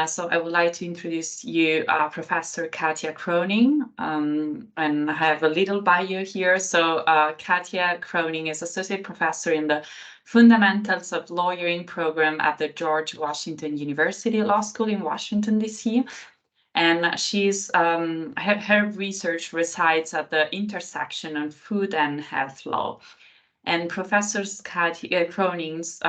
So I would like to introduce you Professor Katya Cronin, and I have a little bio here. So Katya Cronin is Associate Professor in the Fundamentals of Lawyering program at the George Washington University Law School in Washington, D.C. And she's her research resides at the intersection of food and health law. And Professor Katya Cronin's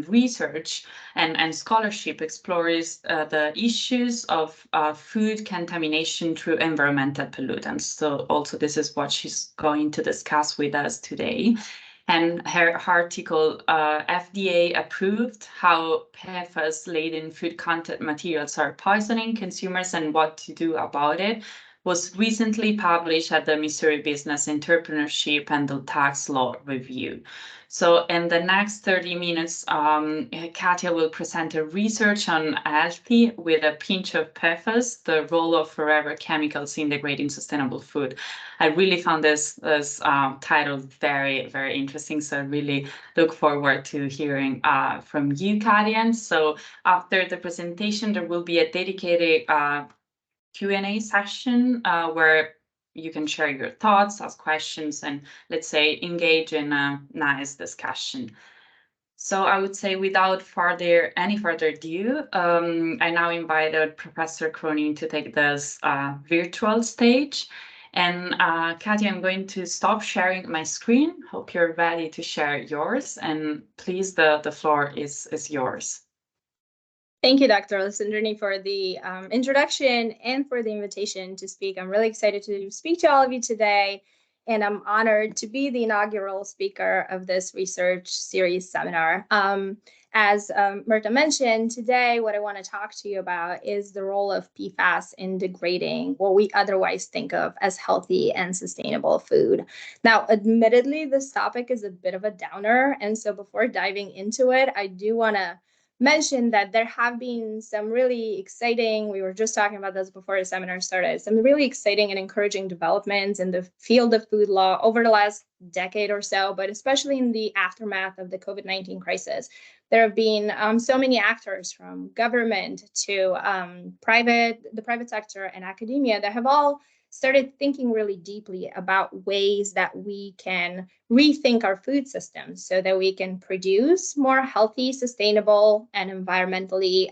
research and scholarship explores the issues of food contamination through environmental pollutants. So also this is what she's going to discuss with us today. And her article, FDA approved how PFAS-laden food content materials are poisoning consumers and what to do about it, was recently published at the Missouri Business Entrepreneurship and the Tax Law Review. So in the next 30 minutes, Katya will present a research on Liability with a pinch of PFAS, the role of forever chemicals in degrading sustainable food. I really found this title very, very interesting. So I really look forward to hearing from you, Katya. So after the presentation, there will be a dedicated Q&A session where you can share your thoughts, ask questions, and let's say engage in a nice discussion. So I would say without any further ado, I now invited Professor Cronin to take this virtual stage. And Katya, I'm going to stop sharing my screen. Hope you're ready to share yours. And please, the floor is yours. Thank you, Dr. Alessandrini, for the introduction and for the invitation to speak. I'm really excited to speak to all of you today, and I'm honored to be the inaugural speaker of this research series seminar. As Mirta mentioned, today what I want to talk to you about is the role of PFAS in degrading what we otherwise think of as healthy and sustainable food. Now, admittedly, this topic is a bit of a downer, and so before diving into it, I do want to mention that there have been some really exciting, we were just talking about this before the seminar started, some really exciting and encouraging developments in the field of food law over the last decade or so, but especially in the aftermath of the COVID-19 crisis. There have been so many actors, from government to the private sector and academia, that have all started thinking really deeply about ways that we can rethink our food systems so that we can produce more healthy, sustainable, and environmentally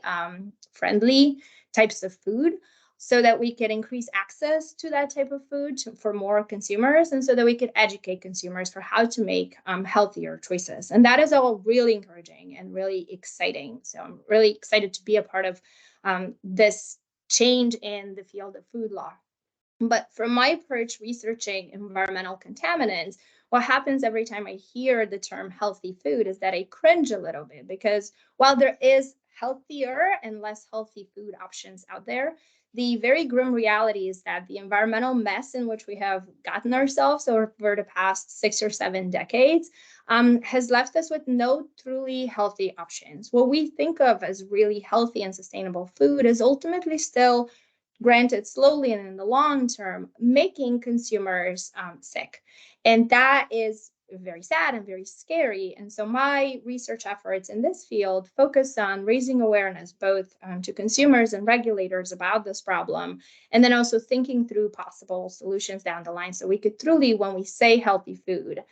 friendly types of food, so that we can increase access to that type of food for more consumers, and so that we can educate consumers for how to make healthier choices. And that is all really encouraging and really exciting. So I'm really excited to be a part of this change in the field of food law. But from my approach researching environmental contaminants, what happens every time I hear the term healthy food is that I cringe a little bit, because while there is healthier and less healthy food options out there, the very grim reality is that the environmental mess in which we have gotten ourselves over the past 6 or 7 decades has left us with no truly healthy options. What we think of as really healthy and sustainable food is ultimately still, granted slowly and in the long term, making consumers sick. And that is very sad and very scary. And so my research efforts in this field focus on raising awareness both to consumers and regulators about this problem, and then also thinking through possible solutions down the line, so we could truly, when we say healthy food,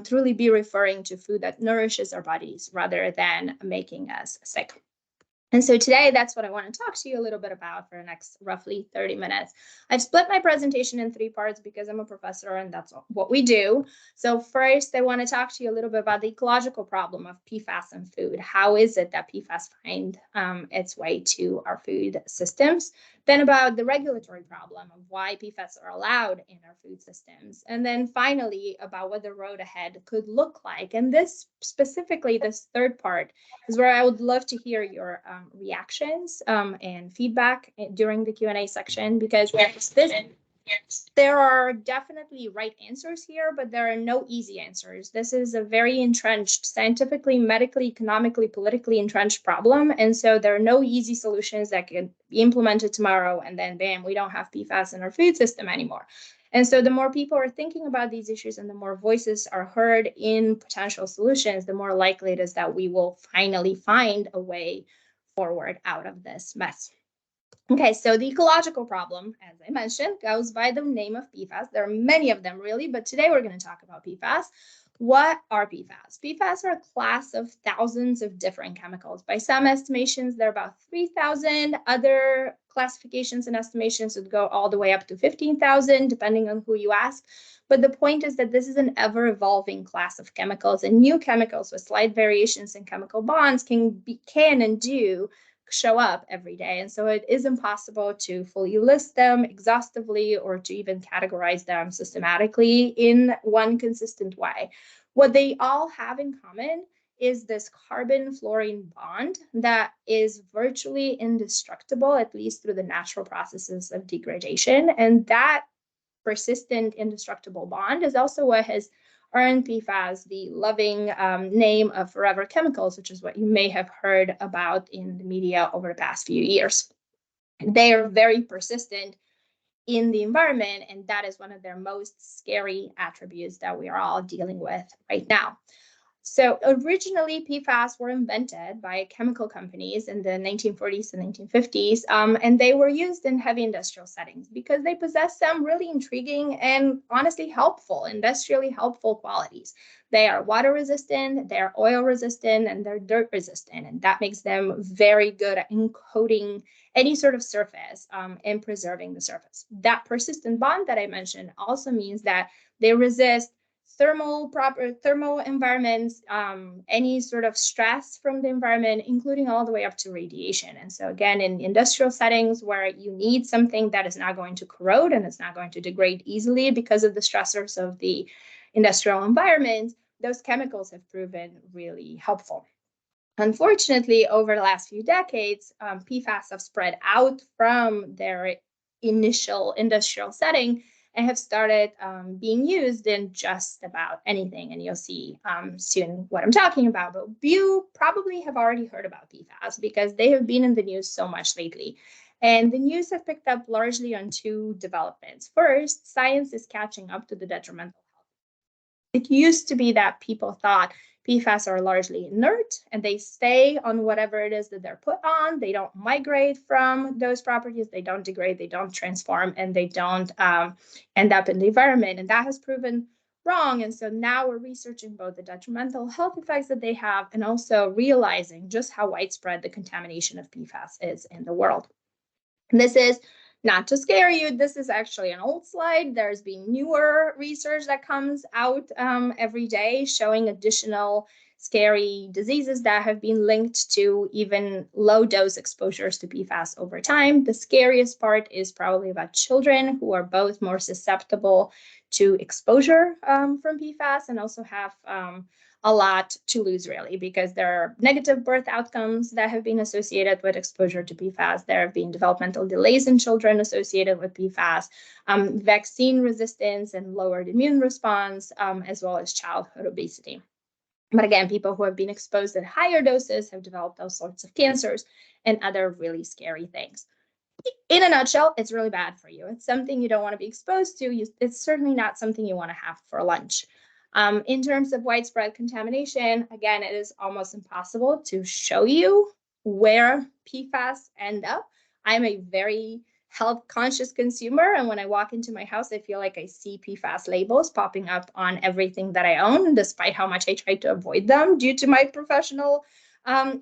truly be referring to food that nourishes our bodies rather than making us sick. And so today, that's what I want to talk to you a little bit about for the next roughly 30 minutes. I've split my presentation in 3 parts because I'm a professor and that's what we do. So first, I want to talk to you a little bit about the ecological problem of PFAS in food. How is it that PFAS find its way to our food systems? Then about the regulatory problem of why PFAS are allowed in our food systems. And then finally, about what the road ahead could look like. And this specifically, this third part, is where I would love to hear your reactions and feedback during the Q&A section, because there are definitely right answers here, but there are no easy answers. This is a very entrenched, scientifically, medically, economically, politically entrenched problem. And so there are no easy solutions that can be implemented tomorrow and then bam, we don't have PFAS in our food system anymore. And so the more people are thinking about these issues and the more voices are heard in potential solutions, the more likely it is that we will finally find a way forward out of this mess. Okay, so the ecological problem, as I mentioned, goes by the name of PFAS. There are many of them, really, but today we're going to talk about PFAS. What are PFAS? PFAS are a class of thousands of different chemicals. By some estimations, there are about 3,000. Other classifications and estimations would go all the way up to 15,000, depending on who you ask. But the point is that this is an ever-evolving class of chemicals, and new chemicals with slight variations in chemical bonds can and do show up every day. And so it is impossible to fully list them exhaustively or to even categorize them systematically in one consistent way. What they all have in common is this carbon-fluorine bond that is virtually indestructible, at least through the natural processes of degradation. And that persistent indestructible bond is also what has earned PFAS the loving name of forever chemicals, which is what you may have heard about in the media over the past few years. They are very persistent in the environment, and that is one of their most scary attributes that we are all dealing with right now. So originally, PFAS were invented by chemical companies in the 1940s and 1950s, and they were used in heavy industrial settings because they possess some really intriguing and honestly helpful, industrially helpful qualities. They are water resistant, they're oil resistant, and they're dirt resistant, and that makes them very good at encoding any sort of surface and preserving the surface. That persistent bond that I mentioned also means that they resist thermal environments, any sort of stress from the environment, including all the way up to radiation. And so again, in industrial settings where you need something that is not going to corrode and it's not going to degrade easily because of the stressors of the industrial environment, those chemicals have proven really helpful. Unfortunately, over the last few decades, PFAS have spread out from their initial industrial setting and have started being used in just about anything. And you'll see soon what I'm talking about. But you probably have already heard about PFAS because they have been in the news so much lately. And the news have picked up largely on two developments. First, science is catching up to the detrimental health. It used to be that people thought PFAS are largely inert and they stay on whatever it is that they're put on. They don't migrate from those properties. They don't degrade, they don't transform, and they don't end up in the environment. And that has proven wrong. And so now we're researching both the detrimental health effects that they have and also realizing just how widespread the contamination of PFAS is in the world. And this is not to scare you, this is actually an old slide. There's been newer research that comes out every day showing additional scary diseases that have been linked to even low dose exposures to PFAS over time. The scariest part is probably about children who are both more susceptible to exposure from PFAS and also have a lot to lose, really, because there are negative birth outcomes that have been associated with exposure to PFAS. There have been developmental delays in children associated with PFAS, vaccine resistance and lowered immune response, as well as childhood obesity. But again, people who have been exposed at higher doses have developed all sorts of cancers and other really scary things. In a nutshell, it's really bad for you. It's something you don't want to be exposed to. It's certainly not something you want to have for lunch. In terms of widespread contamination, again, it is almost impossible to show you where PFAS end up. I'm a very health conscious consumer, and when I walk into my house, I feel like I see PFAS labels popping up on everything that I own, despite how much I try to avoid them due to my professional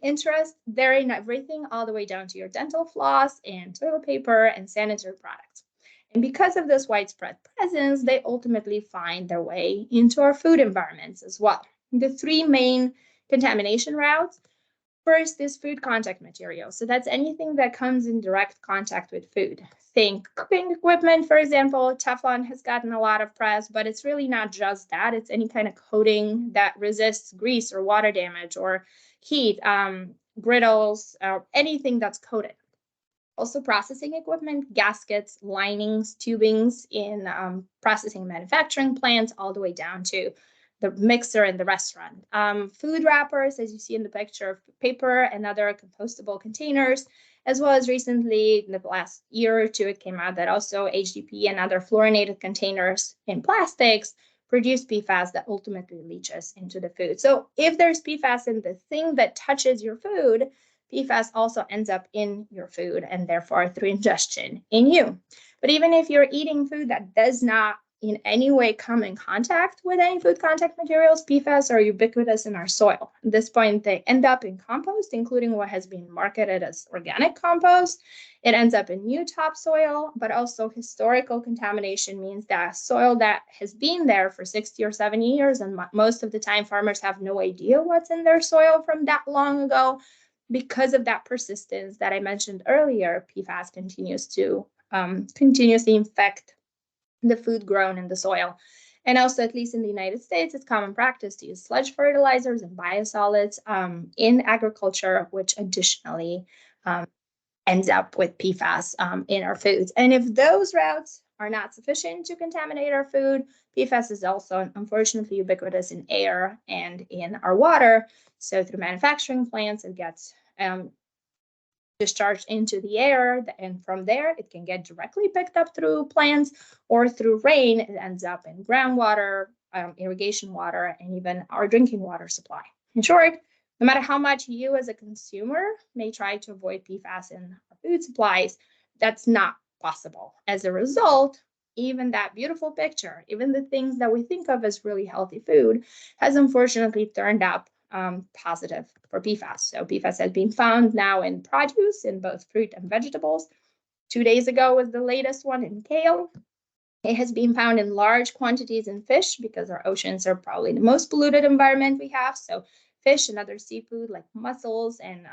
interest. They're in everything, all the way down to your dental floss and toilet paper and sanitary products. And because of this widespread presence, they ultimately find their way into our food environments as well. The three main contamination routes. First is food contact material. So that's anything that comes in direct contact with food. Think cooking equipment, for example. Teflon has gotten a lot of press, but it's really not just that. It's any kind of coating that resists grease or water damage or heat, griddles, anything that's coated. Also processing equipment, gaskets, linings, tubings in processing manufacturing plants, all the way down to the mixer in the restaurant. Food wrappers, as you see in the picture, paper and other compostable containers, as well as recently, in the last year or two, it came out that also HDP and other fluorinated containers in plastics produce PFAS that ultimately leaches into the food. So if there's PFAS in the thing that touches your food, PFAS also ends up in your food and therefore through ingestion in you. But even if you're eating food that does not in any way come in contact with any food contact materials, PFAS are ubiquitous in our soil. At this point, they end up in compost, including what has been marketed as organic compost. It ends up in new topsoil, but also historical contamination means that soil that has been there for 60 or 70 years, and most of the time farmers have no idea what's in their soil from that long ago. Because of that persistence that I mentioned earlier, PFAS continues to continuously infect the food grown in the soil. And also, at least in the United States, it's common practice to use sludge fertilizers and biosolids in agriculture, which additionally ends up with PFAS in our foods. And if those routes are not sufficient to contaminate our food, PFAS is also unfortunately ubiquitous in air and in our water. So through manufacturing plants, it gets discharged into the air, and from there it can get directly picked up through plants or through rain. It ends up in groundwater, irrigation water, and even our drinking water supply. In short, no matter how much you as a consumer may try to avoid PFAS in our food supplies, that's not possible. As a result, even that beautiful picture, even the things that we think of as really healthy food, has unfortunately turned up positive for PFAS. So PFAS has been found now in produce, in both fruit and vegetables. 2 days ago was the latest one in kale. It has been found in large quantities in fish because our oceans are probably the most polluted environment we have. So fish and other seafood like mussels and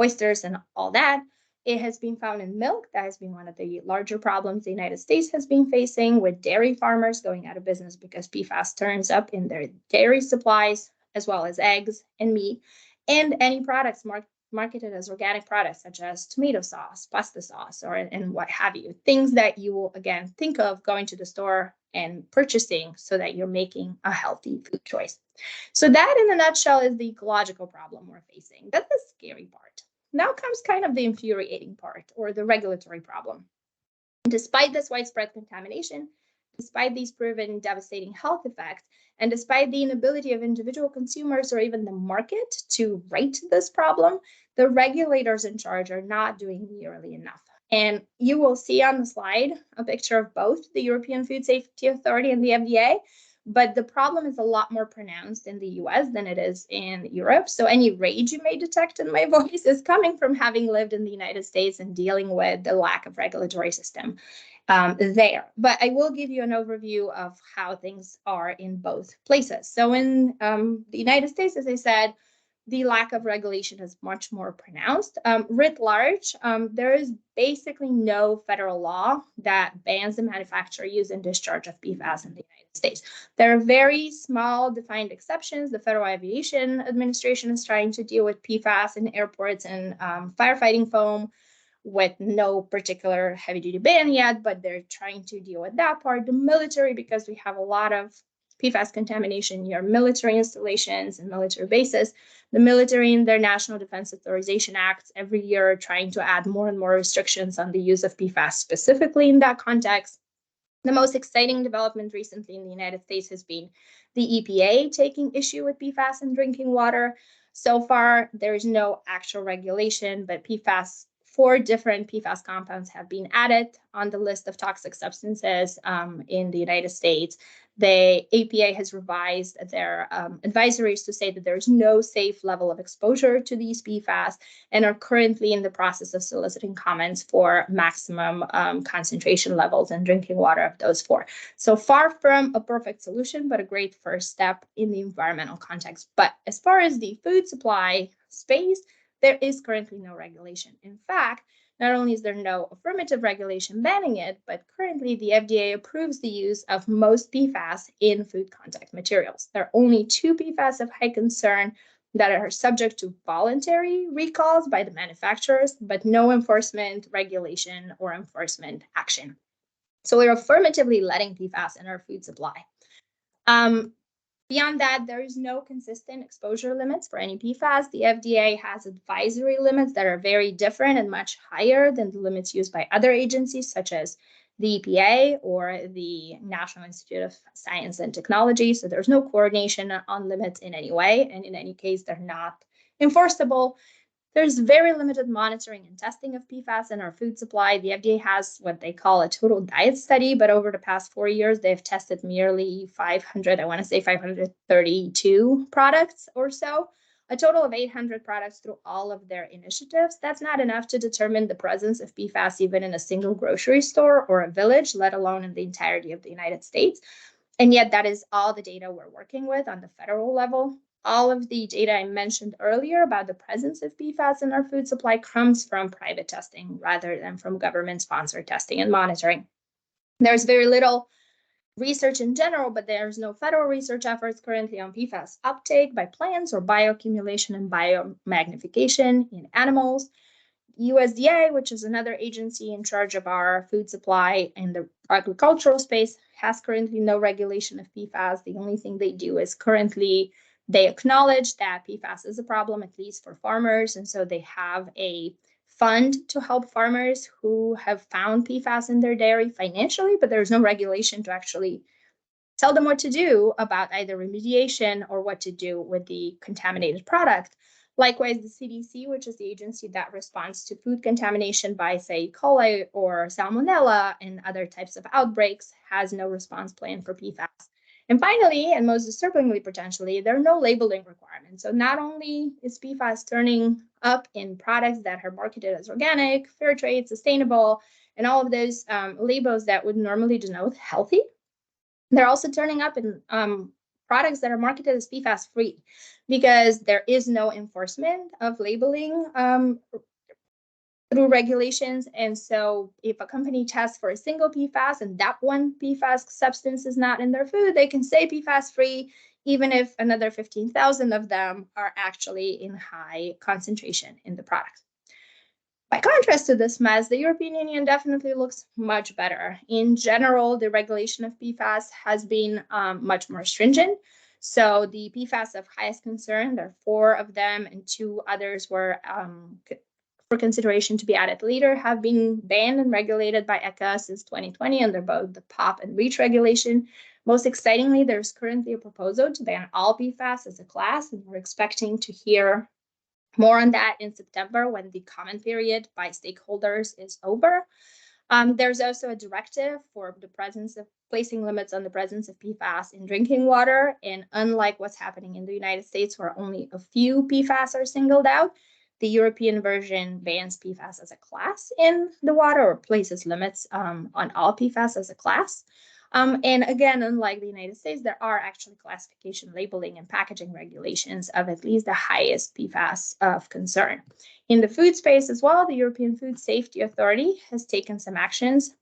oysters and all that. It has been found in milk. That has been one of the larger problems the United States has been facing, with dairy farmers going out of business because PFAS turns up in their dairy supplies, as well as eggs and meat, and any products marketed as organic products, such as tomato sauce, pasta sauce, and what have you. Things that you will, again, think of going to the store and purchasing so that you're making a healthy food choice. So that, in a nutshell, is the ecological problem we're facing. That's the scary part. Now comes kind of the infuriating part, or the regulatory problem. Despite this widespread contamination, despite these proven devastating health effects, and despite the inability of individual consumers or even the market to right this problem, the regulators in charge are not doing nearly enough. And you will see on the slide a picture of both the European Food Safety Authority and the FDA, but the problem is a lot more pronounced in the US than it is in Europe. So any rage you may detect in my voice is coming from having lived in the United States and dealing with the lack of regulatory system there. But I will give you an overview of how things are in both places. So in the United States, as I said, the lack of regulation is much more pronounced. Writ large, there is basically no federal law that bans the manufacture, use, and discharge of PFAS in the United States. There are very small defined exceptions. The Federal Aviation Administration is trying to deal with PFAS in airports and firefighting foam with no particular heavy-duty ban yet, but they're trying to deal with that part. The military, because we have a lot of PFAS contamination near military installations and military bases, the military in their National Defense Authorization Acts every year are trying to add more and more restrictions on the use of PFAS specifically in that context. The most exciting development recently in the United States has been the EPA taking issue with PFAS in drinking water. So far, there is no actual regulation, but 4 different PFAS compounds have been added on the list of toxic substances in the United States. The EPA has revised their advisories to say that there is no safe level of exposure to these PFAS and are currently in the process of soliciting comments for maximum concentration levels in drinking water of those 4. So far from a perfect solution, but a great first step in the environmental context. But as far as the food supply space, there is currently no regulation. In fact, not only is there no affirmative regulation banning it, but currently the FDA approves the use of most PFAS in food contact materials. There are only 2 PFAS of high concern that are subject to voluntary recalls by the manufacturers, but no enforcement, regulation, or enforcement action. So we're affirmatively letting PFAS in our food supply. Beyond that, there is no consistent exposure limits for any PFAS. The FDA has advisory limits that are very different and much higher than the limits used by other agencies, such as the EPA or the National Institute of Science and Technology. So there's no coordination on limits in any way, and in any case, they're not enforceable. There's very limited monitoring and testing of PFAS in our food supply. The FDA has what they call a total diet study, but over the past 4 years, they've tested nearly 500, I want to say 532 products or so, a total of 800 products through all of their initiatives. That's not enough to determine the presence of PFAS even in a single grocery store or a village, let alone in the entirety of the United States. And yet that is all the data we're working with on the federal level. All of the data I mentioned earlier about the presence of PFAS in our food supply comes from private testing rather than from government-sponsored testing and monitoring. There's very little research in general, but there's no federal research efforts currently on PFAS uptake by plants or bioaccumulation and biomagnification in animals. USDA, which is another agency in charge of our food supply in the agricultural space, has currently no regulation of PFAS. The only thing they do is currently they acknowledge that PFAS is a problem, at least for farmers. And so they have a fund to help farmers who have found PFAS in their dairy financially, but there's no regulation to actually tell them what to do about either remediation or what to do with the contaminated product. Likewise, the CDC, which is the agency that responds to food contamination by, say, E. coli or salmonella and other types of outbreaks, has no response plan for PFAS. And finally, and most disturbingly potentially, there are no labeling requirements. So not only is PFAS turning up in products that are marketed as organic, fair trade, sustainable, and all of those labels that would normally denote healthy, they're also turning up in products that are marketed as PFAS free because there is no enforcement of labeling through regulations. And so if a company tests for a single PFAS and that one PFAS substance is not in their food, they can say PFAS free, even if another 15,000 of them are actually in high concentration in the product. By contrast to this mess, the European Union definitely looks much better. In general, the regulation of PFAS has been much more stringent. So the PFAS of highest concern, there are 4 of them, and 2 others were for consideration to be added later, have been banned and regulated by ECHA since 2020 under both the POP and REACH regulation. Most excitingly, there's currently a proposal to ban all PFAS as a class, and we're expecting to hear more on that in September when the comment period by stakeholders is over. There's also a directive for the presence of placing limits on the presence of PFAS in drinking water. And unlike what's happening in the United States, where only a few PFAS are singled out, the European version bans PFAS as a class in the water or places limits on all PFAS as a class. And again, unlike the United States, there are actually classification, labeling, and packaging regulations of at least the highest PFAS of concern. In the food space as well, the European Food Safety Authority has taken some actions.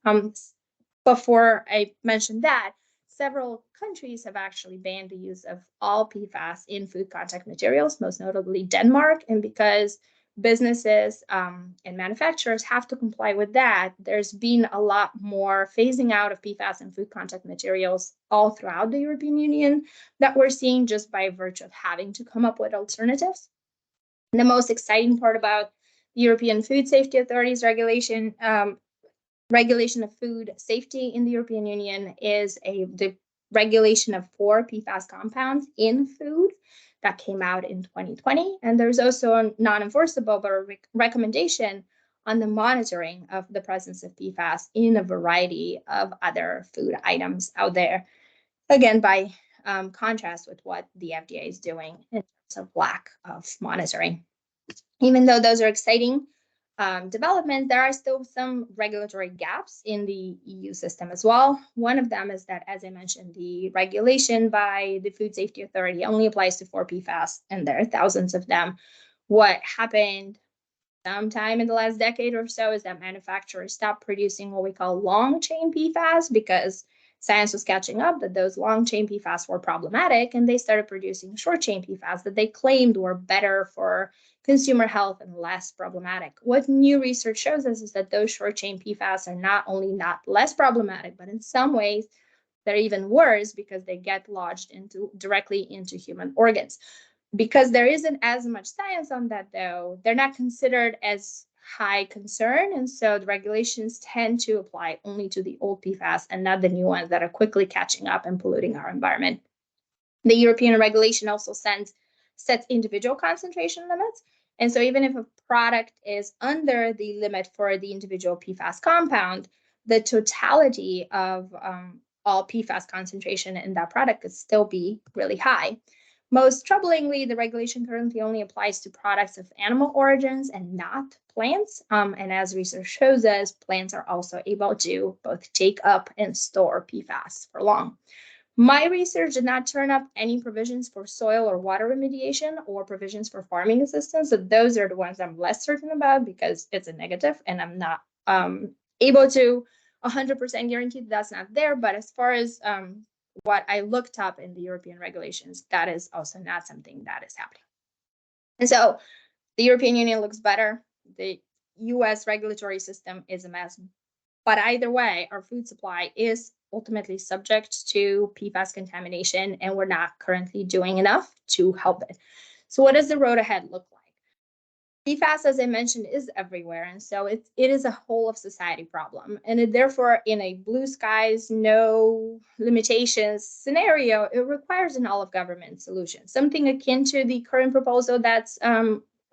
Before I mentioned that, several countries have actually banned the use of all PFAS in food contact materials, most notably Denmark. And because businesses and manufacturers have to comply with that, there's been a lot more phasing out of PFAS and food contact materials all throughout the European Union that we're seeing just by virtue of having to come up with alternatives. And the most exciting part about the European Food Safety Authority's regulation of food safety in the European Union is the regulation of 4 PFAS compounds in food that came out in 2020. And there's also a non-enforceable but a recommendation on the monitoring of the presence of PFAS in a variety of other food items out there. Again, by contrast with what the FDA is doing in terms of lack of monitoring. Even though those are exciting developments, there are still some regulatory gaps in the EU system as well. One of them is that, as I mentioned, the regulation by the Food Safety Authority only applies to 4 PFAS, and there are thousands of them. What happened sometime in the last decade or so is that manufacturers stopped producing what we call long-chain PFAS because science was catching up that those long-chain PFAS were problematic, and they started producing short-chain PFAS that they claimed were better for consumer health and less problematic. What new research shows us is that those short-chain PFAS are not only not less problematic, but in some ways they're even worse because they get lodged directly into human organs. Because there isn't as much science on that, though, they're not considered as high concern, and so the regulations tend to apply only to the old PFAS and not the new ones that are quickly catching up and polluting our environment. The European regulation also sets individual concentration limits, And so even if a product is under the limit for the individual PFAS compound, the totality of all PFAS concentration in that product could still be really high. Most troublingly, the regulation currently only applies to products of animal origins and not plants. And as research shows us, plants are also able to both take up and store PFAS for long. My research did not turn up any provisions for soil or water remediation or provisions for farming assistance. So those are the ones I'm less certain about because it's a negative and I'm not able to 100% guarantee that's not there. But as far as what I looked up in the European regulations, that is also not something that is happening. And so the European Union looks better. The US regulatory system is a mess. But either way, our food supply is ultimately subject to PFAS contamination, and we're not currently doing enough to help it. So what does the road ahead look like? PFAS, as I mentioned, is everywhere, and so it is a whole of society problem. And therefore, in a blue skies, no limitations scenario, it requires an all-of-government solution, something akin to the current proposal that's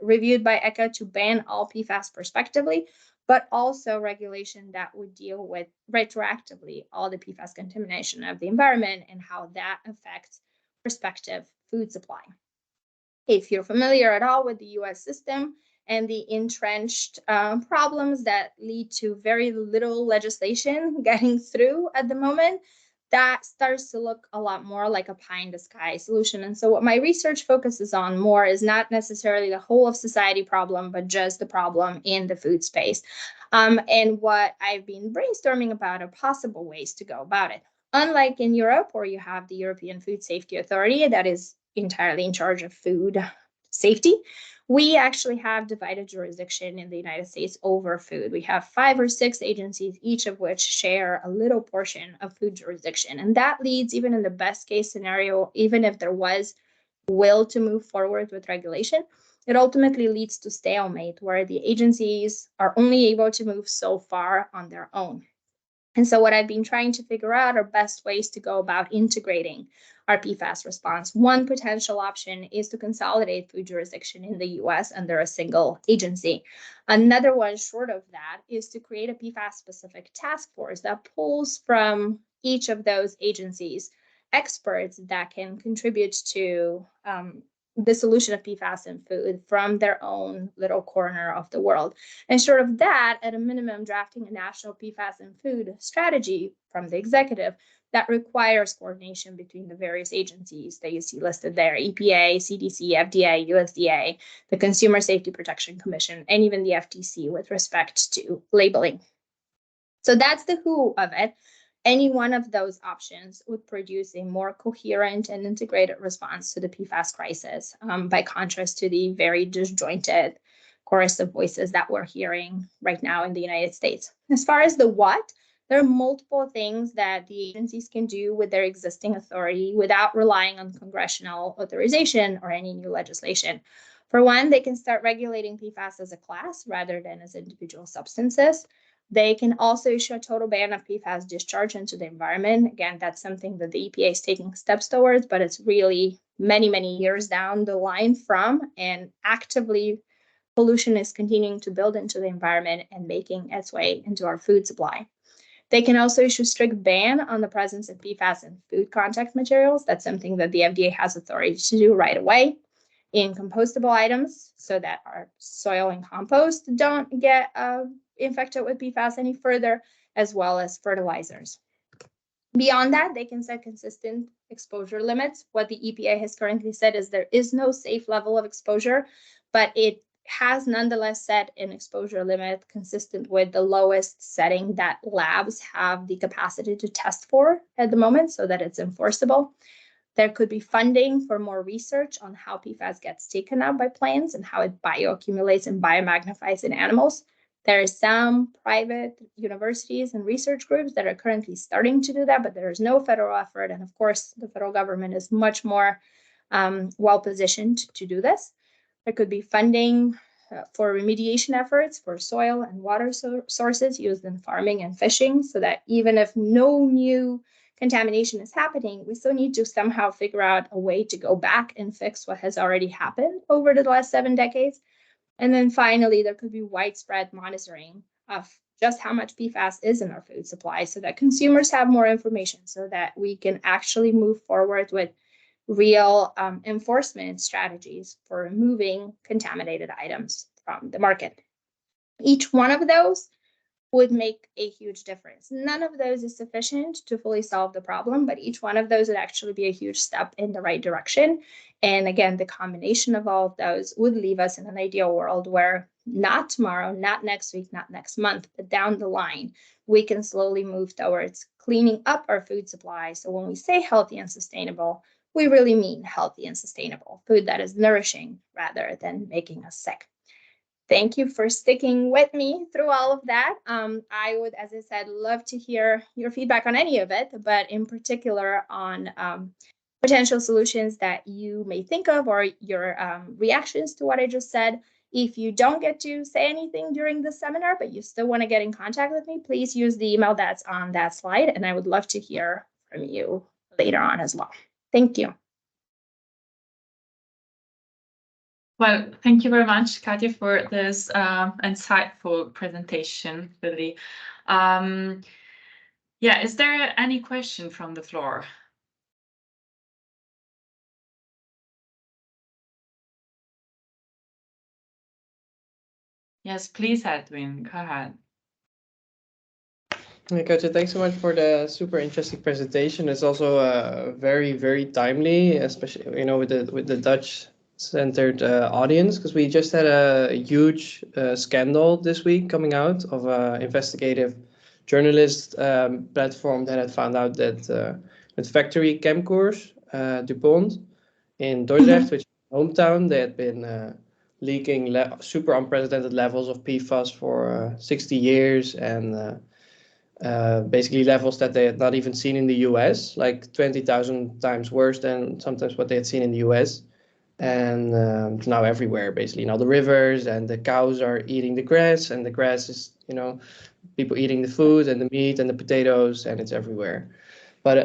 reviewed by ECHA to ban all PFAS prospectively, but also regulation that would deal with retroactively all the PFAS contamination of the environment and how that affects prospective food supply. If you're familiar at all with the US system and the entrenched problems that lead to very little legislation getting through at the moment, that starts to look a lot more like a pie in the sky solution. And so what my research focuses on more is not necessarily the whole of society problem, but just the problem in the food space. And what I've been brainstorming about are possible ways to go about it. Unlike in Europe, where you have the European Food Safety Authority that is entirely in charge of food safety, we actually have divided jurisdiction in the United States over food. We have 5 or 6 agencies, each of which share a little portion of food jurisdiction. And that leads, even in the best case scenario, even if there was will to move forward with regulation, it ultimately leads to stalemate, where the agencies are only able to move so far on their own. And so what I've been trying to figure out are best ways to go about integrating our PFAS response. One potential option is to consolidate food jurisdiction in the US under a single agency. Another one short of that is to create a PFAS-specific task force that pulls from each of those agencies experts that can contribute to the solution of PFAS in food from their own little corner of the world. And short of that, at a minimum, drafting a national PFAS in food strategy from the executive that requires coordination between the various agencies that you see listed there: EPA, CDC, FDA, USDA, the Consumer Safety Protection Commission, and even the FTC with respect to labeling. So that's the who of it. Any one of those options would produce a more coherent and integrated response to the PFAS crisis, by contrast to the very disjointed chorus of voices that we're hearing right now in the United States. As far as the what, there are multiple things that the agencies can do with their existing authority without relying on congressional authorization or any new legislation. For one, they can start regulating PFAS as a class rather than as individual substances. They can also issue a total ban of PFAS discharge into the environment. Again, that's something that the EPA is taking steps towards, but it's really many, many years down the line from, and actively pollution is continuing to build into the environment and making its way into our food supply. They can also issue strict ban on the presence of PFAS in food contact materials. That's something that the FDA has authority to do right away. In compostable items, so that our soil and compost don't get infected with PFAS any further, as well as fertilizers. Beyond that, they can set consistent exposure limits. What the EPA has currently said is there is no safe level of exposure, but it has nonetheless set an exposure limit consistent with the lowest setting that labs have the capacity to test for at the moment, so that it's enforceable. There could be funding for more research on how PFAS gets taken up by plants and how it bioaccumulates and biomagnifies in animals. There are some private universities and research groups that are currently starting to do that, but there is no federal effort. And of course, the federal government is much more well-positioned to do this. There could be funding for remediation efforts for soil and water sources used in farming and fishing, so that even if no new contamination is happening, we still need to somehow figure out a way to go back and fix what has already happened over the last 7 decades. And then finally, there could be widespread monitoring of just how much PFAS is in our food supply so that consumers have more information so that we can actually move forward with real enforcement strategies for removing contaminated items from the market. Each one of those would make a huge difference. None of those is sufficient to fully solve the problem, but each one of those would actually be a huge step in the right direction. And again, the combination of all of those would leave us in an ideal world where not tomorrow, not next week, not next month, but down the line, we can slowly move towards cleaning up our food supply. So when we say healthy and sustainable, we really mean healthy and sustainable food that is nourishing rather than making us sick. Thank you for sticking with me through all of that. I would, as I said, love to hear your feedback on any of it, but in particular on potential solutions that you may think of or your reactions to what I just said. If you don't get to say anything during the seminar, but you still want to get in contact with me, please use the email that's on that slide, and I would love to hear from you later on as well. Thank you. Well, thank you very much, Katya, for this insightful presentation, really. Yeah, is there any question from the floor? Yes, please, Edwin, go ahead. Katya, thanks so much for the super interesting presentation. It's also very, very timely, especially with the Dutch-centered audience, because we just had a huge scandal this week coming out of an investigative journalist platform that had found out that with factory chemicals, DuPont in Dordrecht, which is my hometown, they had been leaking super unprecedented levels of PFAS for 60 years and basically levels that they had not even seen in the US, like 20,000 times worse than sometimes what they had seen in the US. And now everywhere, basically, in all the rivers, and the cows are eating the grass, and the grass is, people eating the food and the meat and the potatoes, and it's everywhere. But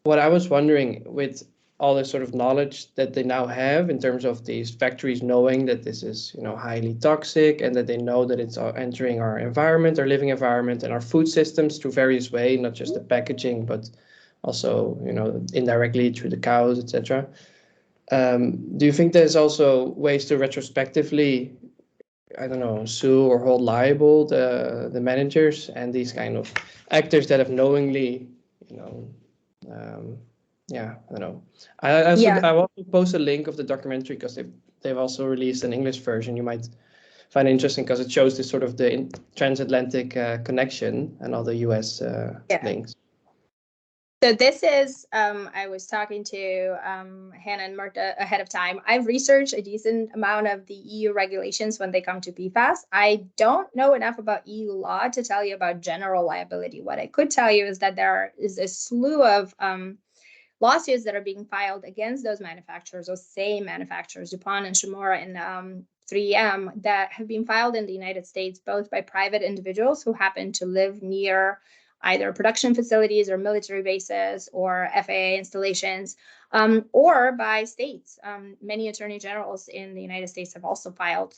what I was wondering, with all the sort of knowledge that they now have in terms of these factories knowing that this is, highly toxic, and that they know that it's entering our environment, our living environment, and our food systems through various ways, not just the packaging, but also, indirectly through the cows, etc. Do you think there's also ways to retrospectively, I don't know, sue or hold liable the managers and these kind of actors that have knowingly, yeah, I don't know. I will post a link of the documentary because they've also released an English version. You might find it interesting because it shows this sort of the transatlantic connection and all the US links. So this is, I was talking to Hannah and Mirta ahead of time. I've researched a decent amount of the EU regulations when they come to PFAS. I don't know enough about EU law to tell you about general liability. What I could tell you is that there is a slew of lawsuits that are being filed against those manufacturers, those same manufacturers, DuPont and Chemours and 3M, that have been filed in the United States, both by private individuals who happen to live near either production facilities or military bases or FAA installations, or by states. Many attorney generals in the United States have also filed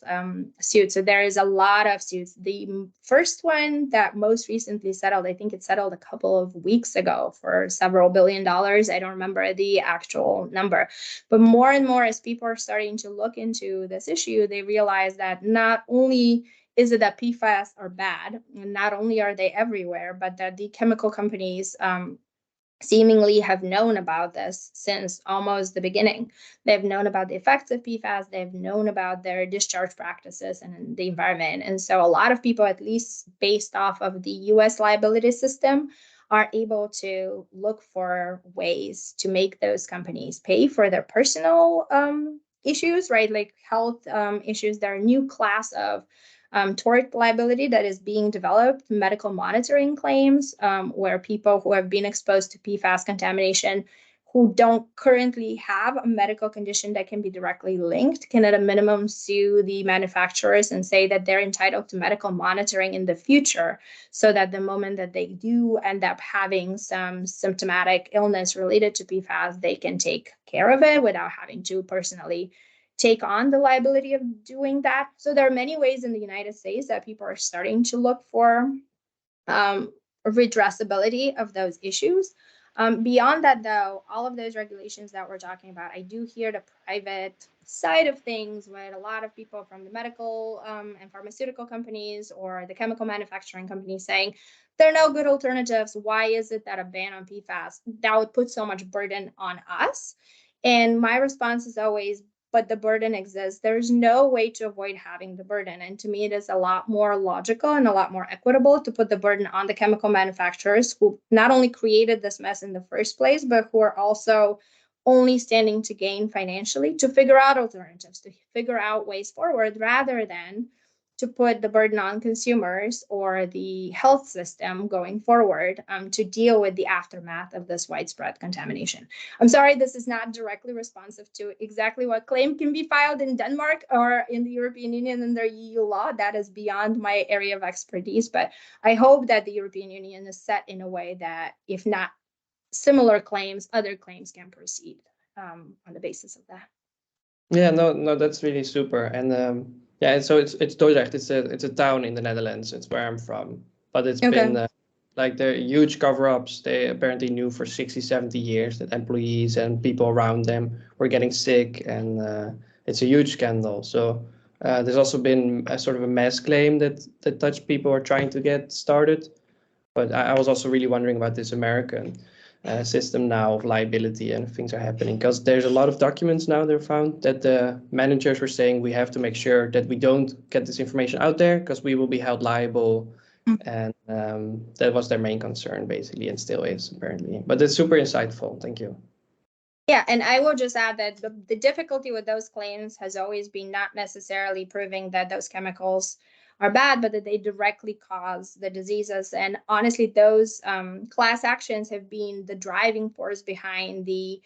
suits. So there is a lot of suits. The first one that most recently settled, I think it settled a couple of weeks ago for several $1 billion. I don't remember the actual number. But more and more, as people are starting to look into this issue, they realize that not only is it that PFAS are bad, and not only are they everywhere, but that the chemical companies seemingly have known about this since almost the beginning. They've known about the effects of PFAS. They've known about their discharge practices and the environment. And so a lot of people, at least based off of the US liability system, are able to look for ways to make those companies pay for their personal issues, right? Like health issues. There are a new class of tort liability that is being developed, medical monitoring claims, where people who have been exposed to PFAS contamination who don't currently have a medical condition that can be directly linked can at a minimum sue the manufacturers and say that they're entitled to medical monitoring in the future, so that the moment that they do end up having some symptomatic illness related to PFAS, they can take care of it without having to personally take on the liability of doing that. So there are many ways in the United States that people are starting to look for redressability of those issues. Beyond that, though, all of those regulations that we're talking about, I do hear the private side of things with a lot of people from the medical and pharmaceutical companies or the chemical manufacturing companies saying there are no good alternatives. Why is it that a ban on PFAS, that would put so much burden on us? And my response is always, but the burden exists. There's no way to avoid having the burden. And to me, it is a lot more logical and a lot more equitable to put the burden on the chemical manufacturers who not only created this mess in the first place, but who are also only standing to gain financially, to figure out alternatives, to figure out ways forward, rather than to put the burden on consumers or the health system going forward to deal with the aftermath of this widespread contamination. I'm sorry, this is not directly responsive to exactly what claim can be filed in Denmark or in the European Union under EU law. That is beyond my area of expertise, but I hope that the European Union is set in a way that, if not similar claims, other claims can proceed on the basis of that. Yeah, no, that's really super. And yeah, and so it's Dordrecht. It's a town in the Netherlands. It's where I'm from. But it's been like there are huge cover-ups. They apparently knew for 60, 70 years that employees and people around them were getting sick, and it's a huge scandal. So there's also been a sort of a mass claim that Dutch people are trying to get started. But I was also really wondering about this American system now of liability, and things are happening because there's a lot of documents now they're found that the managers were saying we have to make sure that we don't get this information out there because we will be held liable. And that was their main concern, basically, and still is, apparently. But it's super insightful. Thank you. Yeah, and I will just add that the difficulty with those claims has always been not necessarily proving that those chemicals are bad, but that they directly cause the diseases. And honestly, those class actions have been the driving force behind the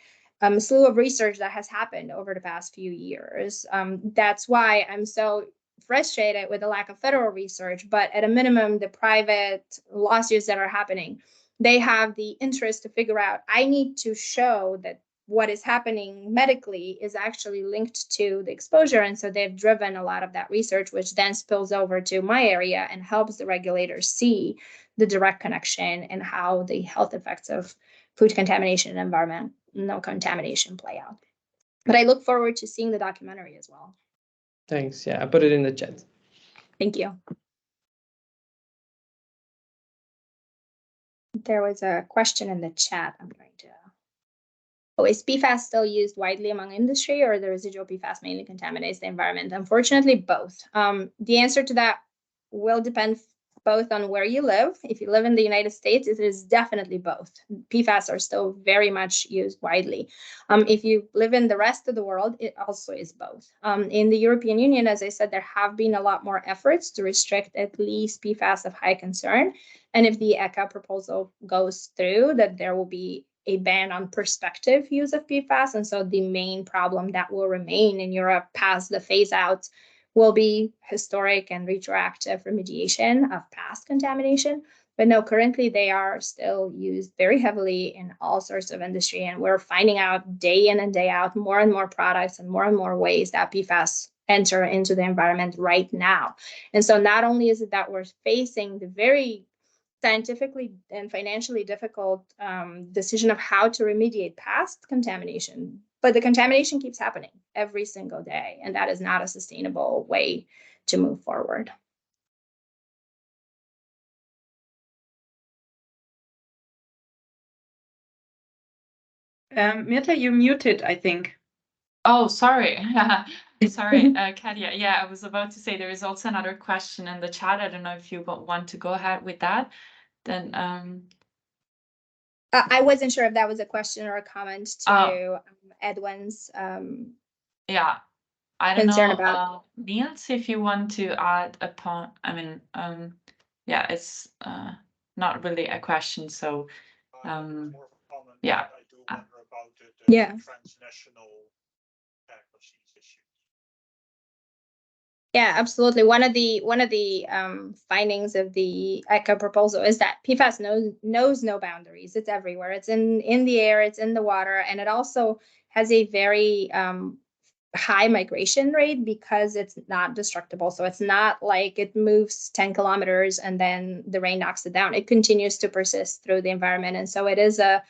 slew of research that has happened over the past few years. That's why I'm so frustrated with the lack of federal research, but at a minimum, the private lawsuits that are happening, they have the interest to figure out, I need to show that what is happening medically is actually linked to the exposure. And so they've driven a lot of that research, which then spills over to my area and helps the regulators see the direct connection and how the health effects of food contamination and environmental contamination play out. But I look forward to seeing the documentary as well. Thanks. Yeah, I put it in the chat. Thank you. There was a question in the chat. I'm going to. Oh, is PFAS still used widely among industry, or the residual PFAS mainly contaminates the environment? Unfortunately, both. The answer to that will depend both on where you live. If you live in the United States, it is definitely both. PFAS are still very much used widely. If you live in the rest of the world, it also is both. In the European Union, as I said, there have been a lot more efforts to restrict at least PFAS of high concern. And if the ECHA proposal goes through, that there will be a ban on prospective use of PFAS. And so the main problem that will remain in Europe past the phase out will be historic and retroactive remediation of past contamination. But no, currently they are still used very heavily in all sorts of industry. And we're finding out day in and day out more and more products and more ways that PFAS enter into the environment right now. And so not only is it that we're facing the very scientifically and financially difficult decision of how to remediate past contamination, but the contamination keeps happening every single day, and that is not a sustainable way to move forward. Mirta, you're muted, I think. Oh, sorry. Sorry, Katya. Yeah, I was about to say there is also another question in the chat. I don't know if you want to go ahead with that. Then I wasn't sure if that was a question or a comment to Edwin's yeah, I don't concern know, about Niels, if you want to add upon. I mean, yeah, it's not really a question, so more of a comment. yeah. I do wonder about the yeah. transnational issues. Yeah, absolutely. One of the findings of the ECHA proposal is that PFAS knows no boundaries. It's everywhere. It's in the air. It's in the water, and it also has a very high migration rate because it's not destructible. So it's not like it moves 10 kilometers and then the rain knocks it down. It continues to persist through the environment. And so it is the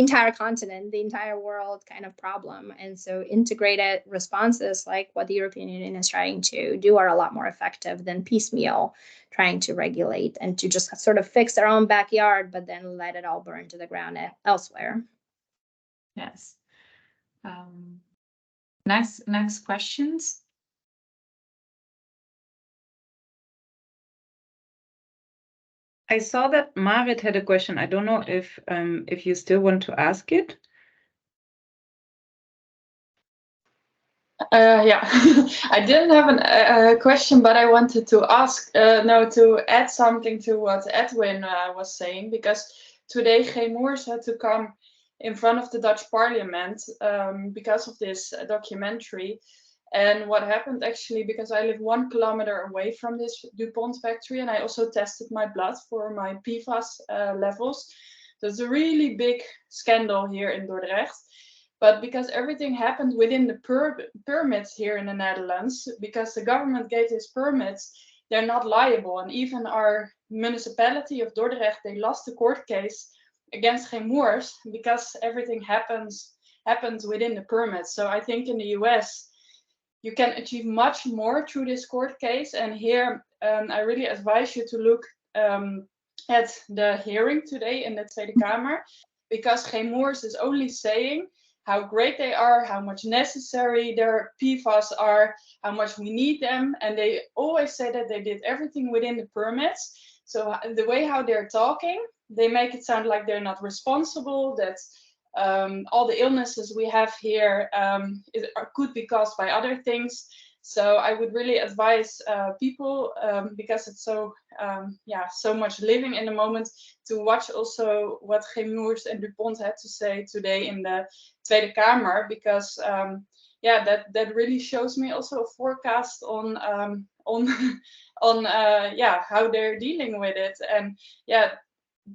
entire continent, the entire world kind of problem. And so integrated responses like what the European Union is trying to do are a lot more effective than piecemeal trying to regulate and to just sort of fix their own backyard, but then let it all burn to the ground elsewhere. Yes. Next questions. I saw that Marit had a question. I don't know if you still want to ask it. Yeah, I didn't have a question, but I wanted to ask, to add something to what Edwin was saying, because today GMOers had to come in front of the Dutch Parliament because of this documentary. And what happened actually, because I live 1 kilometer away from this DuPont factory, and I also tested my blood for my PFAS levels. So it's a really big scandal here in Dordrecht. But because everything happened within the permits here in the Netherlands, because the government gave these permits, they're not liable. And even our municipality of Dordrecht, they lost a court case against GMOers because everything happens within the permits. So I think in the US, you can achieve much more through this court case. And here, I really advise you to look at the hearing today in the Tweede Kamer, because GMOers is only saying how great they are, how much necessary their PFAS are, how much we need them. And they always say that they did everything within the permits. So the way how they're talking, they make it sound like they're not responsible, that all the illnesses we have here could be caused by other things. So I would really advise people, because it's so much living in the moment, to watch also what GMOers and DuPont had to say today in the Tweede Kamer, because that really shows me also a forecast on how they're dealing with it. And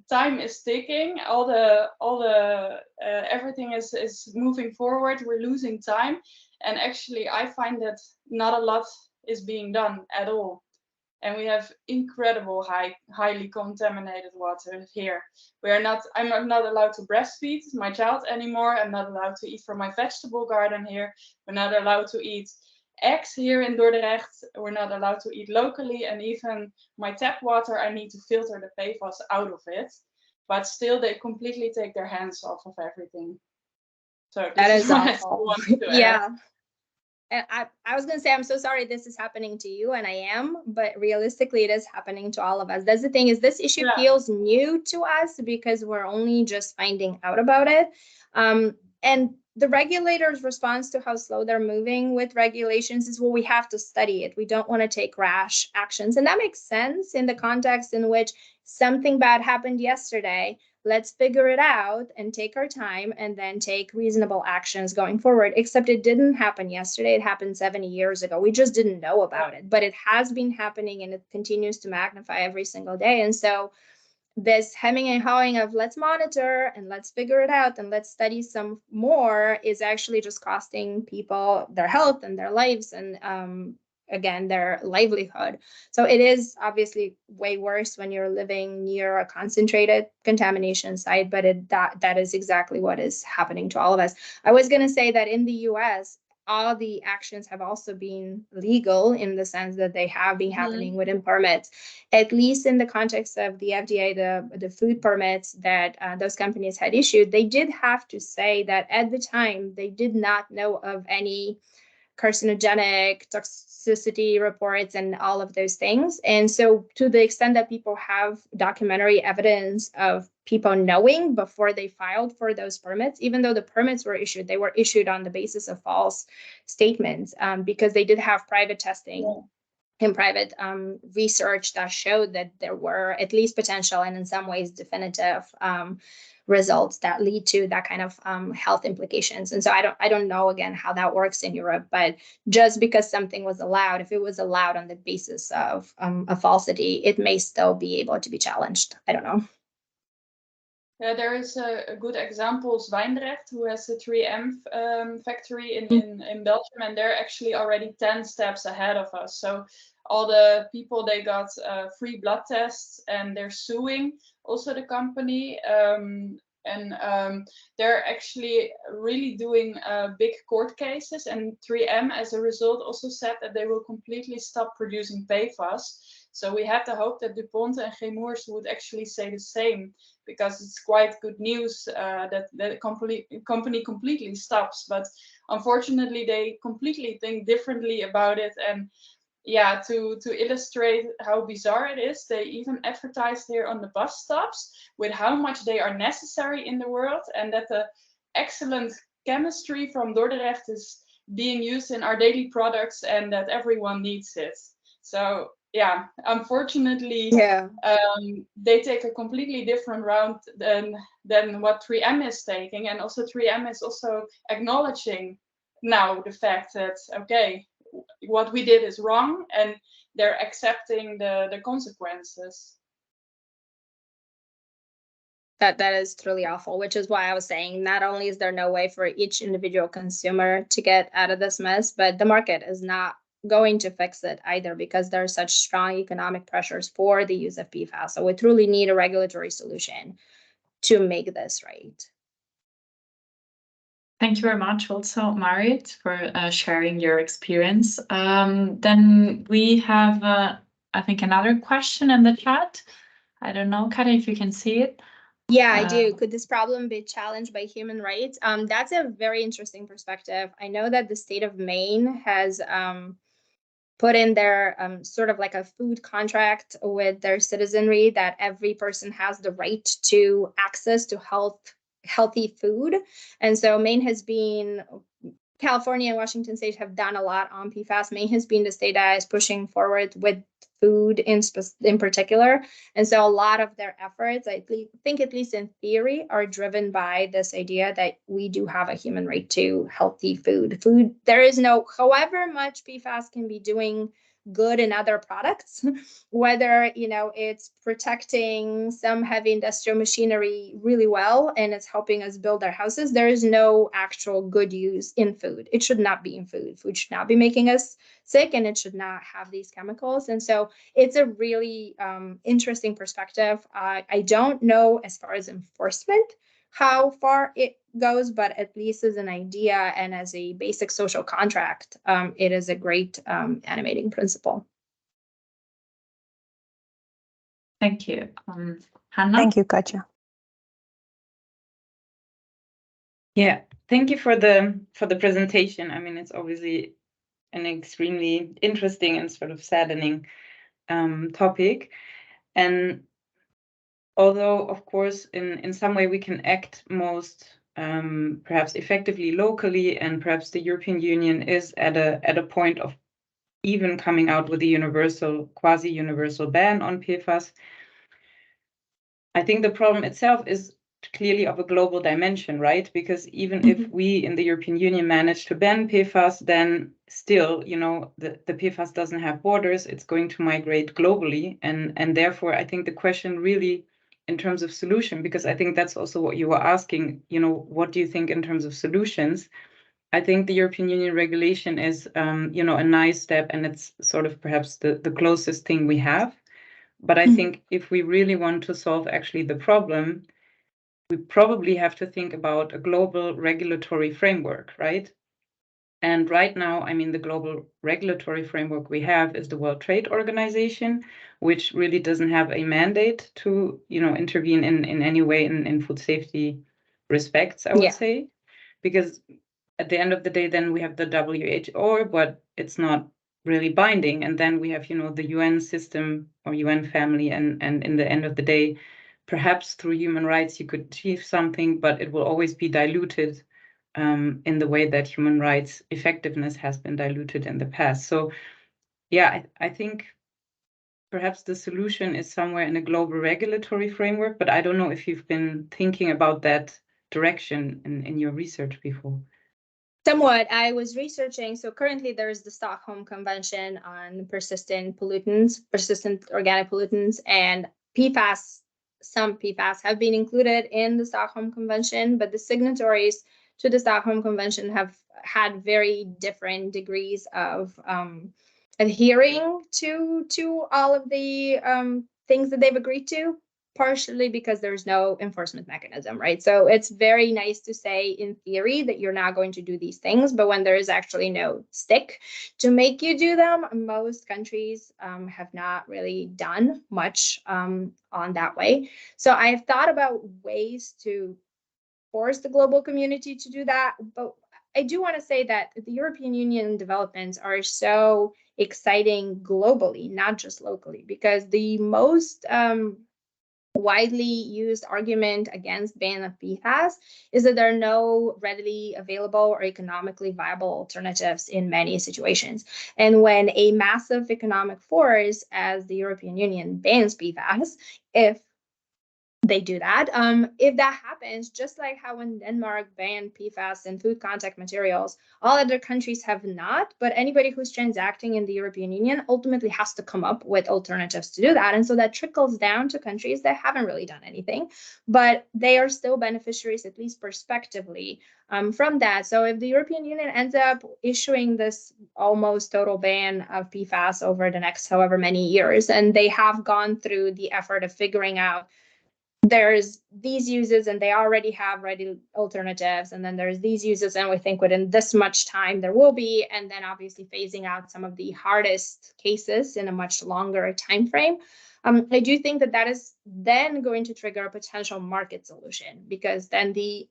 time is ticking. All the everything is moving forward. We're losing time, and actually I find that not a lot is being done at all. And we have incredible highly contaminated water here. I'm not allowed to breastfeed my child anymore. I'm not allowed to eat from my vegetable garden here. We're not allowed to eat eggs here in Dordrecht. We're not allowed to eat locally, and even my tap water, I need to filter the PFAS out of it. But still, they completely take their hands off of everything. So that is awful. Yeah. And I was going to say, I'm so sorry this is happening to you, and I am, but realistically, it is happening to all of us. That's the thing, is this issue feels new to us because we're only just finding out about it. And the regulators' response to how slow they're moving with regulations is, well, we have to study it. We don't want to take rash actions. And that makes sense in the context in which something bad happened yesterday. Let's figure it out and take our time and then take reasonable actions going forward. Except it didn't happen yesterday. It happened 70 years ago. We just didn't know about it, but it has been happening and it continues to magnify every single day. And so this hemming and hawing of let's monitor and let's figure it out and let's study some more is actually just costing people their health and their lives and again, their livelihood. So it is obviously way worse when you're living near a concentrated contamination site, but that is exactly what is happening to all of us. I was going to say that in the US, all the actions have also been legal in the sense that they have been happening within permits, at least in the context of the FDA, the food permits that those companies had issued. They did have to say that at the time, they did not know of any carcinogenic toxicity reports and all of those things. And so to the extent that people have documentary evidence of people knowing before they filed for those permits, even though the permits were issued, they were issued on the basis of false statements because they did have private testing and private research that showed that there were at least potential and in some ways definitive results that lead to that kind of health implications. And so I don't know again how that works in Europe, but just because something was allowed, if it was allowed on the basis of a falsity, it may still be able to be challenged. I don't know. Yeah, there is a good example, Zwijndrecht, who has a 3M factory in Belgium, and they're actually already 10 steps ahead of us. So all the people, they got free blood tests, and they're suing also the company. They're actually really doing big court cases, and 3M as a result also said that they will completely stop producing PFAS. So we have to hope that DuPont and G. Moers would actually say the same, because it's quite good news that the company completely stops. But unfortunately, they completely think differently about it. And yeah, to illustrate how bizarre it is, they even advertised here on the bus stops with how much they are necessary in the world, and that the excellent chemistry from Dordrecht is being used in our daily products, and that everyone needs it. So yeah, unfortunately, they take a completely different route than what 3M is taking, and also 3M is also acknowledging now the fact that, okay, what we did is wrong, and they're accepting the consequences. That is truly awful, which is why I was saying not only is there no way for each individual consumer to get out of this mess, but the market is not going to fix it either, because there are such strong economic pressures for the use of PFAS. So we truly need a regulatory solution to make this right. Thank you very much also, Marit, for sharing your experience. Then we have, I think, another question in the chat. I don't know, Katya, if you can see it. Yeah, I do. Could this problem be challenged by human rights? That's a very interesting perspective. I know that the state of Maine has put in their sort of like a food contract with their citizenry that every person has the right to access to healthy food. And so Maine has been, California and Washington State have done a lot on PFAS. Maine has been the state that is pushing forward with food in particular. And so a lot of their efforts, I think, at least in theory, are driven by this idea that we do have a human right to healthy food. There is no, however much PFAS can be doing good in other products, whether it's protecting some heavy industrial machinery really well and it's helping us build our houses, there is no actual good use in food. It should not be in food. Food should not be making us sick, and it should not have these chemicals. And so it's a really interesting perspective. I don't know as far as enforcement how far it goes, but at least as an idea and as a basic social contract, it is a great animating principle. Thank you. Hannah? Thank you, Katya. Yeah, thank you for the presentation. I mean, it's obviously an extremely interesting and sort of saddening topic. And although, of course, in some way we can act most perhaps effectively locally, and perhaps the European Union is at a point of even coming out with a universal, quasi-universal ban on PFAS, I think the problem itself is clearly of a global dimension, right? Because even if we in the European Union manage to ban PFAS, then still, the PFAS doesn't have borders. It's going to migrate globally. And therefore, I think the question really in terms of solution, because I think that's also what you were asking, what do you think in terms of solutions? I think the European Union regulation is, a nice step, and it's sort of perhaps the closest thing we have. But I think if we really want to solve actually the problem, we probably have to think about a global regulatory framework, right? And right now, I mean, the global regulatory framework we have is the World Trade Organization, which really doesn't have a mandate to, intervene in any way in food safety respects, I would say. Because at the end of the day, then we have the WHO, but it's not really binding. And then we have, the UN system or UN family. And in the end of the day, perhaps through human rights, you could achieve something, but it will always be diluted in the way that human rights effectiveness has been diluted in the past. So, yeah, I think perhaps the solution is somewhere in a global regulatory framework, but I don't know if you've been thinking about that direction in your research before. Somewhat. I was researching, so currently there's the Stockholm Convention on persistent organic pollutants, and PFAS some PFAS have been included in the Stockholm Convention, but the signatories to the Stockholm Convention have had very different degrees of adhering to all of the things that they've agreed to, partially because there's no enforcement mechanism, right? So it's very nice to say in theory that you're not going to do these things, but when there is actually no stick to make you do them, most countries have not really done much on that way. So I've thought about ways to force the global community to do that, but I do want to say that the European Union developments are so exciting globally, not just locally, because the most widely used argument against ban of PFAS is that there are no readily available or economically viable alternatives in many situations. And when a massive economic force as the European Union bans PFAS, if they do that. If that happens, just like how when Denmark banned PFAS and food contact materials, all other countries have not, but anybody who's transacting in the European Union ultimately has to come up with alternatives to do that. And so that trickles down to countries that haven't really done anything, but they are still beneficiaries, at least prospectively, from that. So if the European Union ends up issuing this almost total ban of PFAS over the next however many years, and they have gone through the effort of figuring out there's these uses and they already have ready alternatives, and then there's these uses and we think within this much time there will be, and then obviously phasing out some of the hardest cases in a much longer time frame. I do think that that is then going to trigger a potential market solution, because then the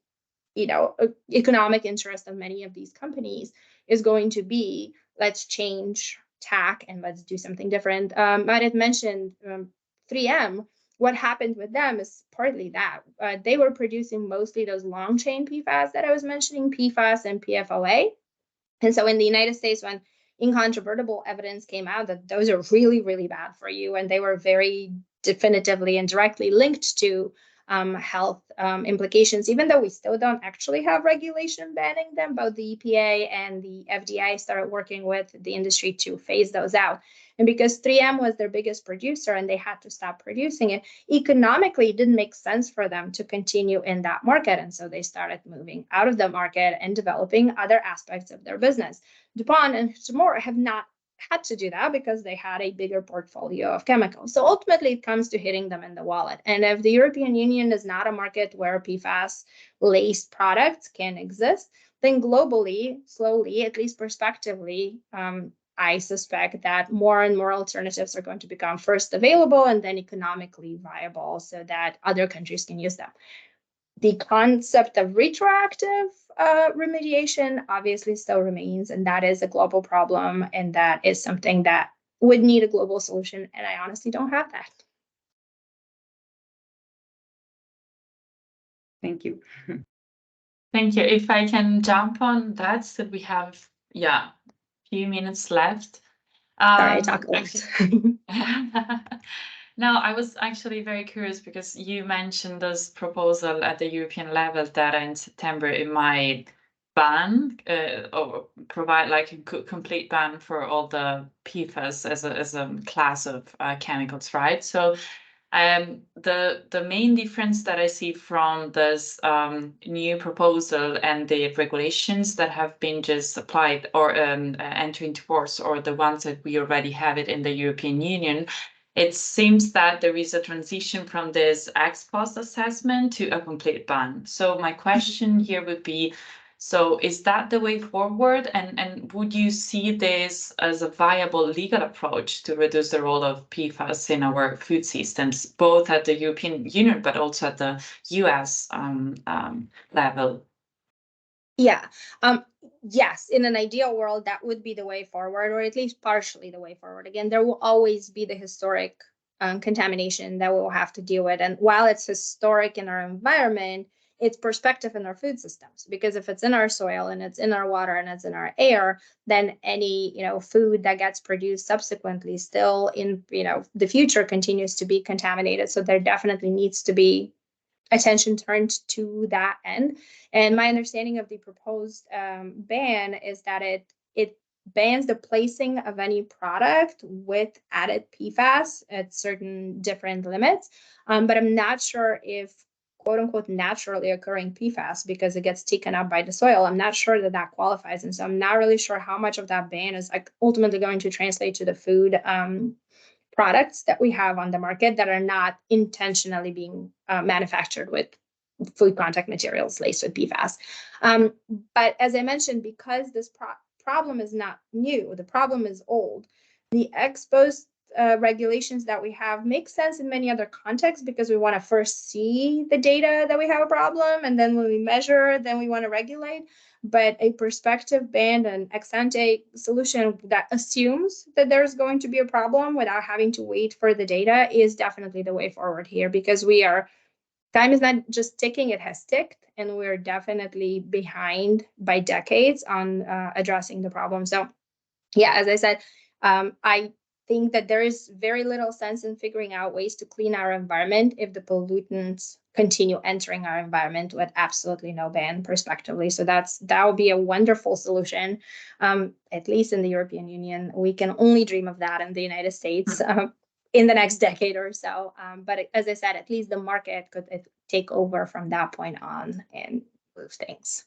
economic interest of many of these companies is going to be, let's change tack and let's do something different. I had mentioned 3M. What happened with them is partly that. They were producing mostly those long chain PFAS that I was mentioning, PFAS and PFOA. And so in the United States, when incontrovertible evidence came out that those are really, really bad for you, and they were very definitively and directly linked to health implications, even though we still don't actually have regulation banning them, both the EPA and the FDA started working with the industry to phase those out. And because 3M was their biggest producer and they had to stop producing it, economically, it didn't make sense for them to continue in that market. And so they started moving out of the market and developing other aspects of their business. DuPont and Chemours have not had to do that because they had a bigger portfolio of chemicals. So ultimately, it comes to hitting them in the wallet. And if the European Union is not a market where PFAS-laced products can exist, then globally, slowly, at least prospectively, I suspect that more and more alternatives are going to become first available and then economically viable so that other countries can use them. The concept of retroactive remediation obviously still remains, and that is a global problem, and that is something that would need a global solution, and I honestly don't have that. Thank you. Thank you. If I can jump on that, so we have, few minutes left. Sorry, I talk a lot. No, I was actually very curious because you mentioned this proposal at the European level that in September it might ban or provide like a complete ban for all the PFAS as a class of chemicals, right? So the main difference that I see from this new proposal and the regulations that have been just applied or enter into force, or the ones that we already have it in the European Union, it seems that there is a transition from this ex post assessment to a complete ban. So my question here would be, so is that the way forward? And would you see this as a viable legal approach to reduce the role of PFAS in our food systems, both at the European Union, but also at the US level? Yeah. Yes, in an ideal world, that would be the way forward, or at least partially the way forward. Again, there will always be the historic contamination that we'll have to deal with. And while it's historic in our environment, it's perspective in our food systems, because if it's in our soil and it's in our water and it's in our air, then any food that gets produced subsequently still in the future continues to be contaminated. So there definitely needs to be attention turned to that end. And my understanding of the proposed ban is that it bans the placing of any product with added PFAS at certain different limits. But I'm not sure if quote unquote naturally occurring PFAS, because it gets taken up by the soil, I'm not sure that that qualifies. And so I'm not really sure how much of that ban is like ultimately going to translate to the food products that we have on the market that are not intentionally being manufactured with food contact materials laced with PFAS. But as I mentioned, because this problem is not new, the problem is old, the ex-post regulations that we have make sense in many other contexts, because we want to first see the data that we have a problem, and then when we measure, then we want to regulate. But a prospective ban and ex-ante solution that assumes that there's going to be a problem without having to wait for the data is definitely the way forward here, because time is not just ticking, it has ticked, and we're definitely behind by decades on addressing the problem. So yeah, as I said, I think that there is very little sense in figuring out ways to clean our environment if the pollutants continue entering our environment with absolutely no ban prospectively. So that would be a wonderful solution, at least in the European Union. We can only dream of that in the United States in the next decade or so. But as I said, at least the market could take over from that point on and move things.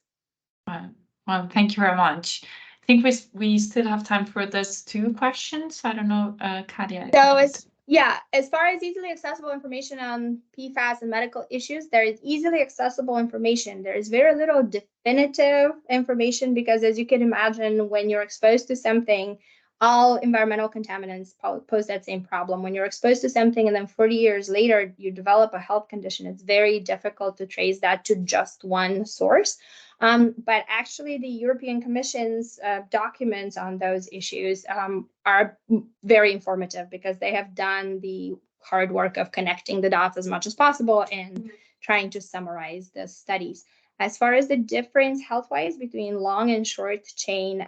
Well, thank you very much. I think we still have time for those 2 questions. I don't know, Katya. So as far as easily accessible information on PFAS and medical issues, there is easily accessible information. There is very little definitive information, because as you can imagine, when you're exposed to something, all environmental contaminants pose that same problem. When you're exposed to something and then 40 years later, you develop a health condition, it's very difficult to trace that to just one source. But actually, the European Commission's documents on those issues are very informative, because they have done the hard work of connecting the dots as much as possible and trying to summarize the studies. As far as the difference health-wise between long and short chain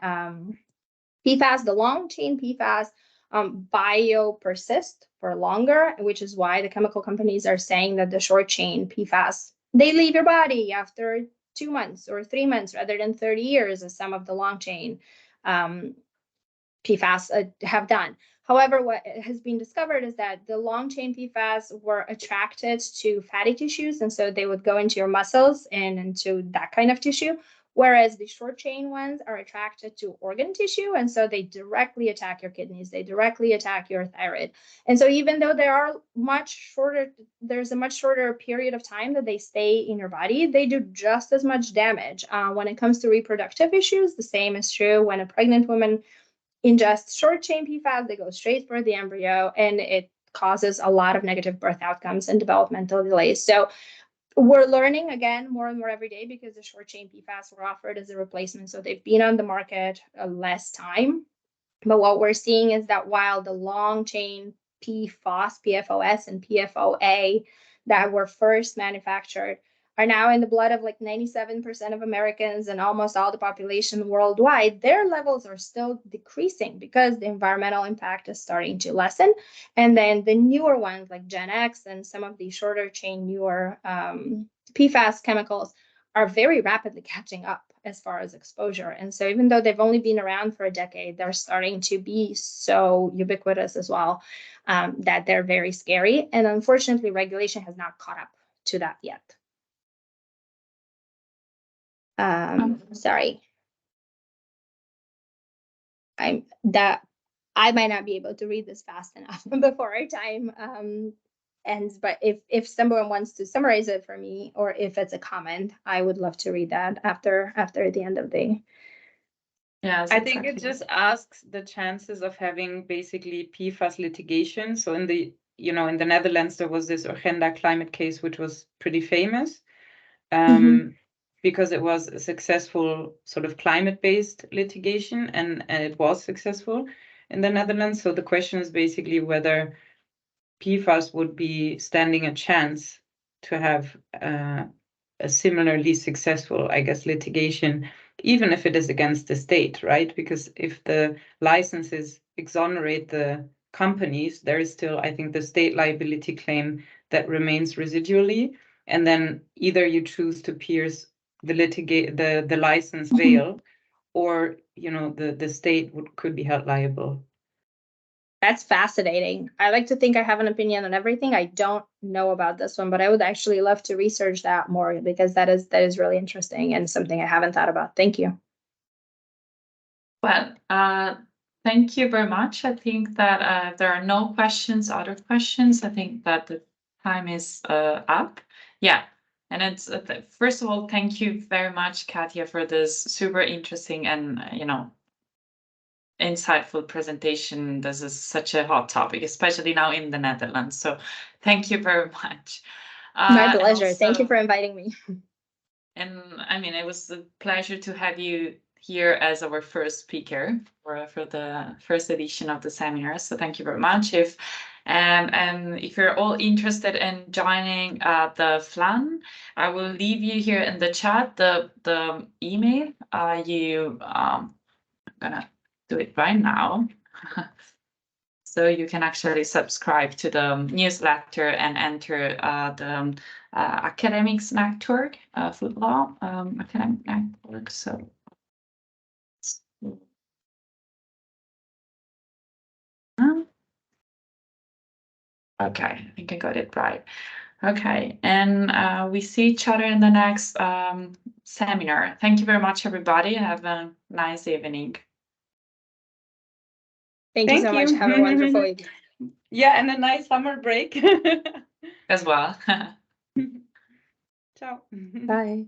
PFAS, the long chain PFAS biopersist for longer, which is why the chemical companies are saying that the short chain PFAS, they leave your body after 2 months or 3 months rather than 30 years, as some of the long chain PFAS have done. However, what has been discovered is that the long chain PFAS were attracted to fatty tissues, and so they would go into your muscles and into that kind of tissue, whereas the short chain ones are attracted to organ tissue, and so they directly attack your kidneys, they directly attack your thyroid. And so even though there's a much shorter period of time that they stay in your body, they do just as much damage. When it comes to reproductive issues, the same is true. When a pregnant woman ingests short chain PFAS, they go straight for the embryo, and it causes a lot of negative birth outcomes and developmental delays. So we're learning, again, more and more every day, because the short chain PFAS were offered as a replacement. So they've been on the market less time. But what we're seeing is that while the long chain PFOS, and PFOA that were first manufactured are now in the blood of like 97% of Americans and almost all the population worldwide, their levels are still decreasing because the environmental impact is starting to lessen. And then the newer ones like Gen X and some of the shorter chain newer PFAS chemicals are very rapidly catching up as far as exposure. And so even though they've only been around for a decade, they're starting to be so ubiquitous as well, that they're very scary. And unfortunately, regulation has not caught up to that yet. Sorry. I might not be able to read this fast enough before our time ends, but if someone wants to summarize it for me, or if it's a comment, I would love to read that after the end of the. Yes, I think it just asks the chances of having basically PFAS litigation. So in the Netherlands, there was this Agenda climate case, which was pretty famous. Because it was a successful sort of climate-based litigation, and it was successful in the Netherlands. So the question is basically whether PFAS would be standing a chance to have a similarly successful, I guess, litigation, even if it is against the state, right? Because if the licenses exonerate the companies, there is still, I think, the state liability claim that remains residually. And then either you choose to pierce the license veil, or the state could be held liable. That's fascinating. I like to think I have an opinion on everything. I don't know about this one, but I would actually love to research that more, because that is really interesting and something I haven't thought about. Thank you. Well, thank you very much. I think that if there are no other questions, I think that the time is up. Yeah. And it's first of all, thank you very much, Katya, for this super interesting and insightful presentation. This is such a hot topic, especially now in the Netherlands. So thank you very much. My pleasure. Thank you for inviting me. And I mean, it was a pleasure to have you here as our first speaker for the first edition of the seminar. So thank you very much. If you're all interested in joining the FLAN, I will leave you here in the chat the email. I'm gonna do it right now. So you can actually subscribe to the newsletter and enter the academics network, food law academic network. So okay, I think I got it right. Okay, and we see each other in the next seminar. Thank you very much, everybody. Have a nice evening. Thank you so much. Have a wonderful week. Yeah, and a nice summer break. As well. Ciao. Bye.